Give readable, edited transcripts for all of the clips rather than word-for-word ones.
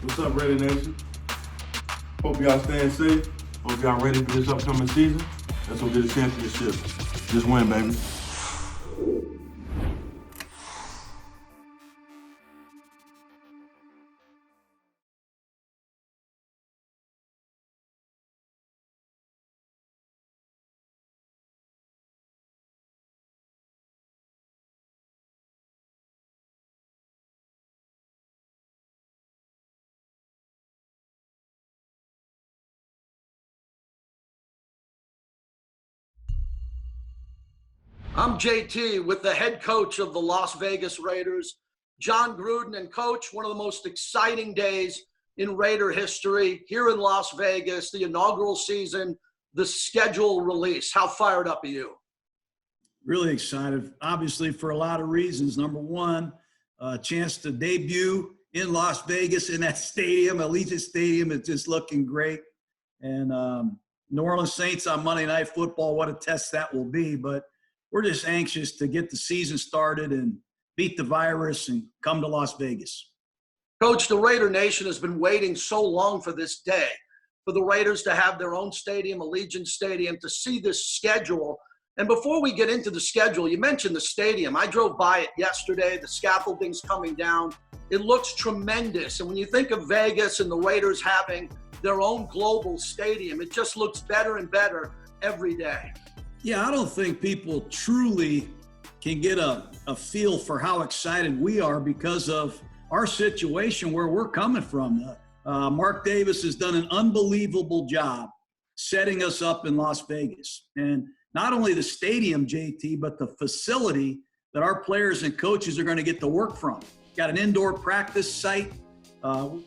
What's up, Raider Nation? Hope y'all staying safe. Hope y'all ready for this upcoming season. Let's go get a championship. Just win, baby. I'm JT with the head coach of the Las Vegas Raiders, Jon Gruden. And coach, one of the most exciting days in Raider history here in Las Vegas, the inaugural season, the schedule release. How fired up are you? Really excited, obviously, for a lot of reasons. Number one, a chance to debut in Las Vegas in that stadium, Allegiant Stadium. It's just looking great. And New Orleans Saints on Monday Night Football, what a test that will be. But we're just anxious to get the season started and beat the virus and come to Las Vegas. Coach, the Raider Nation has been waiting so long for this day, for the Raiders to have their own stadium, Allegiant Stadium, to see this schedule. And before we get into the schedule, you mentioned the stadium. I drove by it yesterday. The scaffolding's coming down. It looks tremendous. And when you think of Vegas and the Raiders having their own global stadium, it just looks better and better every day. Yeah, I don't think people truly can get a feel for how excited we are because of our situation where we're coming from. Mark Davis has done an unbelievable job setting us up in Las Vegas. And not only the stadium, JT, but the facility that our players and coaches are going to get to work from. Got an indoor practice site.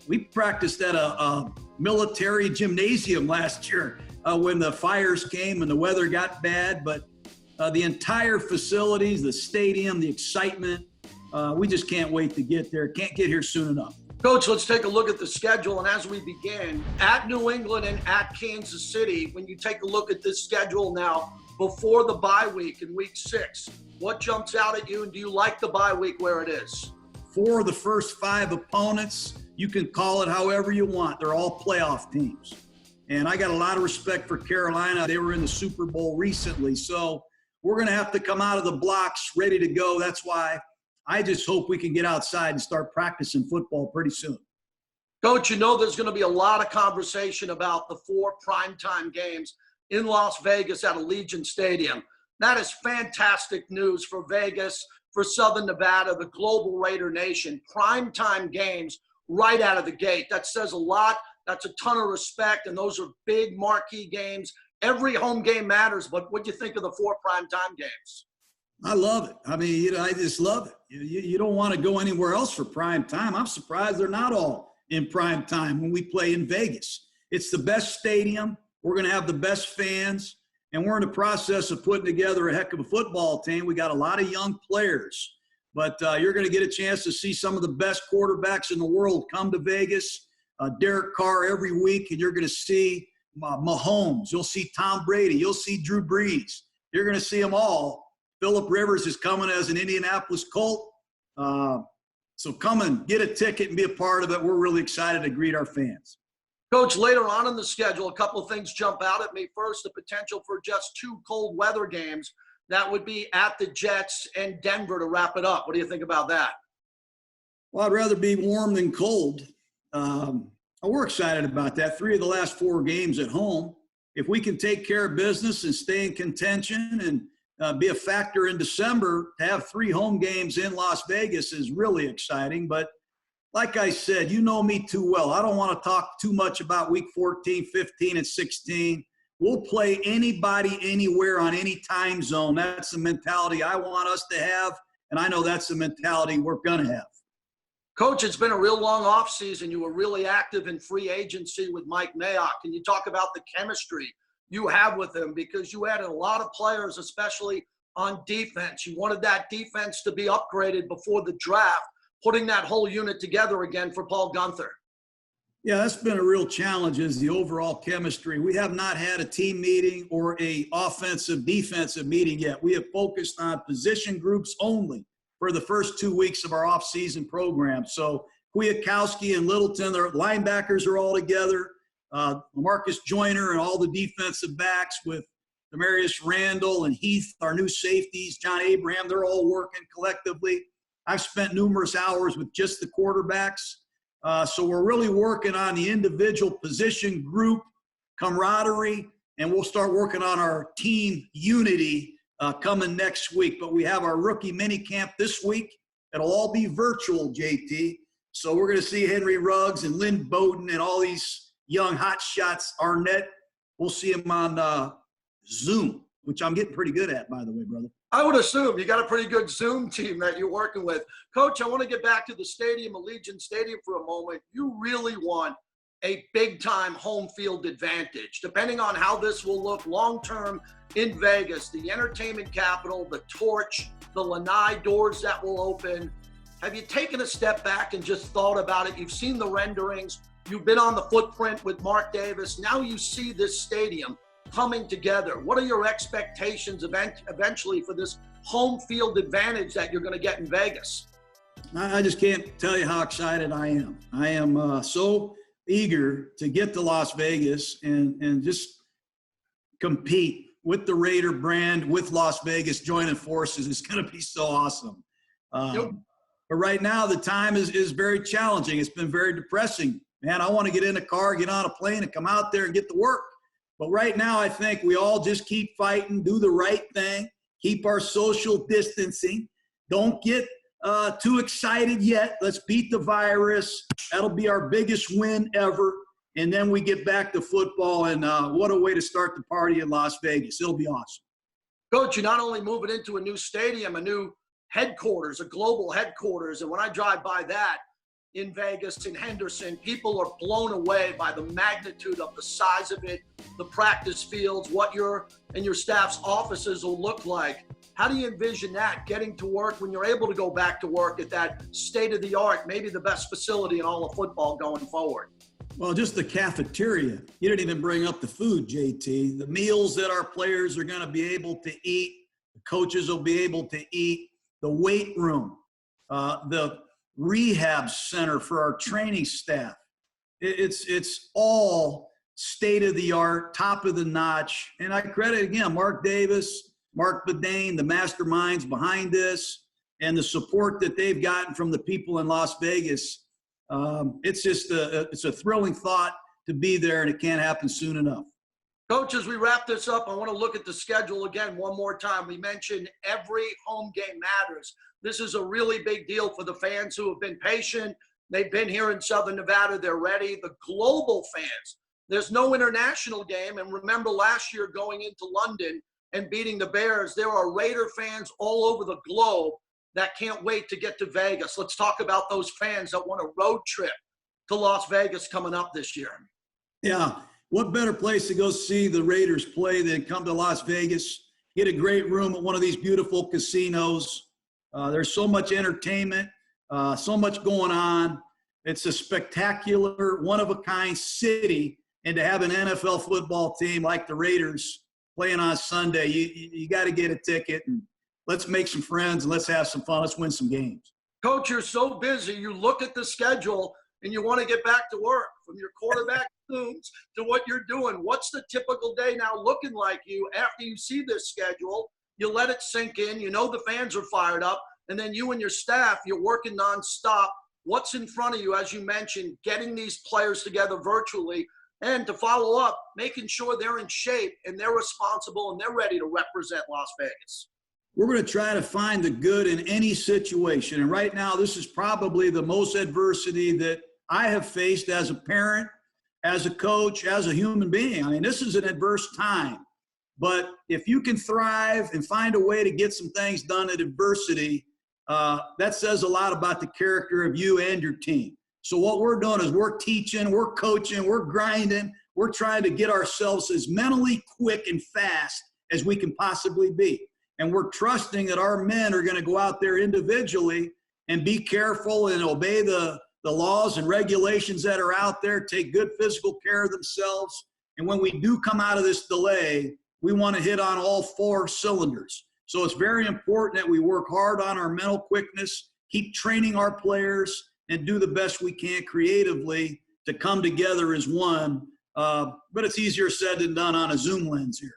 We practiced at a military gymnasium last year when the fires came and the weather got bad. But the entire facilities, the stadium, the excitement, we just can't wait to get there. Can't get here soon enough. Coach, let's take a look at the schedule. And as we begin, at New England and at Kansas City, when you take a look at this schedule now, before the bye week in week 6, what jumps out at you, and do you like the bye week where it is? 4 of the first 5 opponents, you can call it however you want. They're all playoff teams. And I got a lot of respect for Carolina. They were in the Super Bowl recently. So we're going to have to come out of the blocks ready to go. That's why I just hope we can get outside and start practicing football pretty soon. Coach, you know there's going to be a lot of conversation about the 4 primetime games in Las Vegas at Allegiant Stadium. That is fantastic news for Vegas, for Southern Nevada, the global Raider Nation. Primetime games right out of the gate. That says a lot. That's a ton of respect, and those are big marquee games. Every home game matters, but what do you think of the 4 primetime games? I love it. I mean, I just love it. You don't want to go anywhere else for prime time. I'm surprised they're not all in prime time when we play in Vegas. It's the best stadium. We're going to have the best fans, and we're in the process of putting together a heck of a football team. We got a lot of young players, but you're going to get a chance to see some of the best quarterbacks in the world come to Vegas. Derek Carr every week, and you're going to see Mahomes. You'll see Tom Brady. You'll see Drew Brees. You're going to see them all. Phillip Rivers is coming as an Indianapolis Colt. So come and get a ticket and be a part of it. We're really excited to greet our fans. Coach, later on in the schedule, a couple of things jump out at me. First, the potential for just 2 cold weather games. That would be at the Jets and Denver to wrap it up. What do you think about that? Well, I'd rather be warm than cold. We're excited about that. 3 of the last 4 games at home. If we can take care of business and stay in contention and be a factor in December, to have 3 home games in Las Vegas is really exciting. But like I said, you know me too well. I don't want to talk too much about week 14, 15, and 16. We'll play anybody, anywhere, on any time zone. That's the mentality I want us to have, and I know that's the mentality we're going to have. Coach, it's been a real long offseason. You were really active in free agency with Mike Mayock. Can you talk about the chemistry you have with him? Because you added a lot of players, especially on defense. You wanted that defense to be upgraded before the draft, putting that whole unit together again for Paul Guenther. Yeah, that's been a real challenge, is the overall chemistry. We have not had a team meeting or a offensive-defensive meeting yet. We have focused on position groups only for the first 2 weeks of our off-season program. So Kwiatkowski and Littleton, their linebackers are all together. Marcus Joyner and all the defensive backs with Demarius Randall and Heath, our new safeties, John Abraham, they're all working collectively. I've spent numerous hours with just the quarterbacks. So we're really working on the individual position group camaraderie, and we'll start working on our team unity coming next week. But we have our rookie mini camp this week. It'll all be virtual, JT. So we're going to see Henry Ruggs and Lynn Bowden and all these young hot shots. Arnett, we'll see him on Zoom, which I'm getting pretty good at, by the way, brother. I would assume you got a pretty good Zoom team that you're working with. Coach, I want to get back to the stadium, Allegiant Stadium, for a moment. You really want a big-time home field advantage. Depending on how this will look long-term in Vegas, the entertainment capital, the torch, the lanai doors that will open. Have you taken a step back and just thought about it? You've seen the renderings. You've been on the footprint with Mark Davis. Now you see this stadium coming together. What are your expectations eventually for this home field advantage that you're going to get in Vegas? I just can't tell you how excited I am. I am so eager to get to Las Vegas and just compete with the Raider brand, with Las Vegas joining forces. It's going to be so awesome. But right now, the time is very challenging. It's been very depressing. Man, I want to get in a car, get on a plane, and come out there and get to work. But right now, I think we all just keep fighting, do the right thing, keep our social distancing. Don't get too excited yet. Let's beat the virus. That'll be our biggest win ever. And then we get back to football, and what a way to start the party in Las Vegas. It'll be awesome. Coach, you're not only moving into a new stadium, a new headquarters, a global headquarters, and when I drive by that in Vegas, in Henderson, people are blown away by the magnitude of the size of it, the practice fields, what your and your staff's offices will look like. How do you envision that, getting to work when you're able to go back to work at that state-of-the-art, maybe the best facility in all of football going forward? Well, just the cafeteria. You didn't even bring up the food, JT. The meals that our players are going to be able to eat, the coaches will be able to eat, the weight room, the rehab center for our training staff. It's all state-of-the-art, top of the notch. And I credit, again, Mark Davis, Mark Bedane, the masterminds behind this, and the support that they've gotten from the people in Las Vegas. It's just it's a thrilling thought to be there, and it can't happen soon enough. Coach, as we wrap this up, I want to look at the schedule again one more time. We mentioned every home game matters. This is a really big deal for the fans who have been patient. They've been here in Southern Nevada. They're ready. The global fans, there's no international game. And remember last year going into London and beating the Bears, there are Raider fans all over the globe that can't wait to get to Vegas. Let's talk about those fans that want a road trip to Las Vegas coming up this year. Yeah. What better place to go see the Raiders play than come to Las Vegas, get a great room at one of these beautiful casinos. There's so much entertainment, so much going on. It's a spectacular, one-of-a-kind city, and to have an NFL football team like the Raiders playing on Sunday, you got to get a ticket, and let's make some friends, and let's have some fun. Let's win some games. Coach, you're so busy. You look at the schedule, and you want to get back to work, from your quarterback zooms to what you're doing. What's the typical day now looking like you after you see this schedule? You let it sink in. You know the fans are fired up. And then you and your staff, you're working nonstop. What's in front of you, as you mentioned, getting these players together virtually, and to follow up, making sure they're in shape and they're responsible and they're ready to represent Las Vegas? We're going to try to find the good in any situation. And right now, this is probably the most adversity that I have faced as a parent, as a coach, as a human being. I mean, this is an adverse time. But if you can thrive and find a way to get some things done in adversity, that says a lot about the character of you and your team. So what we're doing is we're teaching, we're coaching, we're grinding. We're trying to get ourselves as mentally quick and fast as we can possibly be. And we're trusting that our men are going to go out there individually and be careful and obey the laws and regulations that are out there, take good physical care of themselves. And when we do come out of this delay, we want to hit on all 4 cylinders. So it's very important that we work hard on our mental quickness, keep training our players, and do the best we can creatively to come together as one. But it's easier said than done on a Zoom lens here.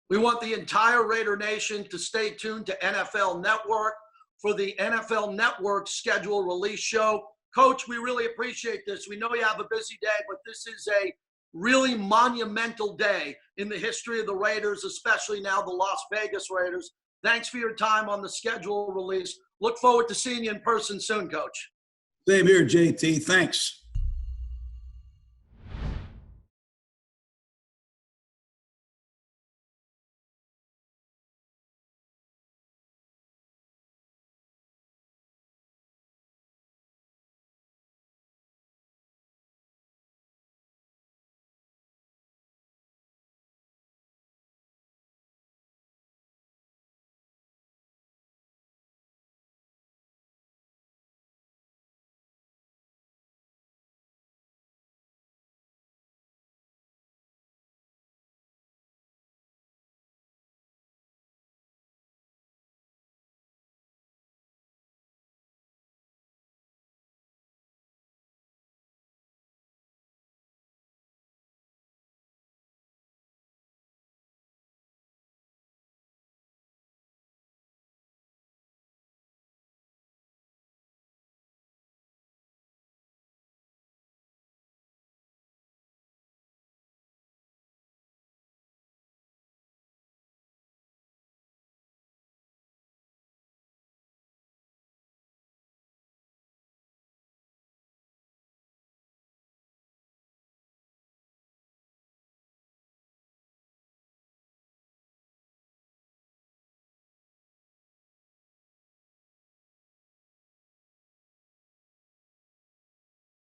We want the entire Raider Nation to stay tuned to NFL Network for the NFL Network schedule release show. Coach, we really appreciate this. We know you have a busy day, but this is a really monumental day in the history of the Raiders, especially now the Las Vegas Raiders. Thanks for your time on the schedule release. Look forward to seeing you in person soon, Coach. Same here, JT. Thanks.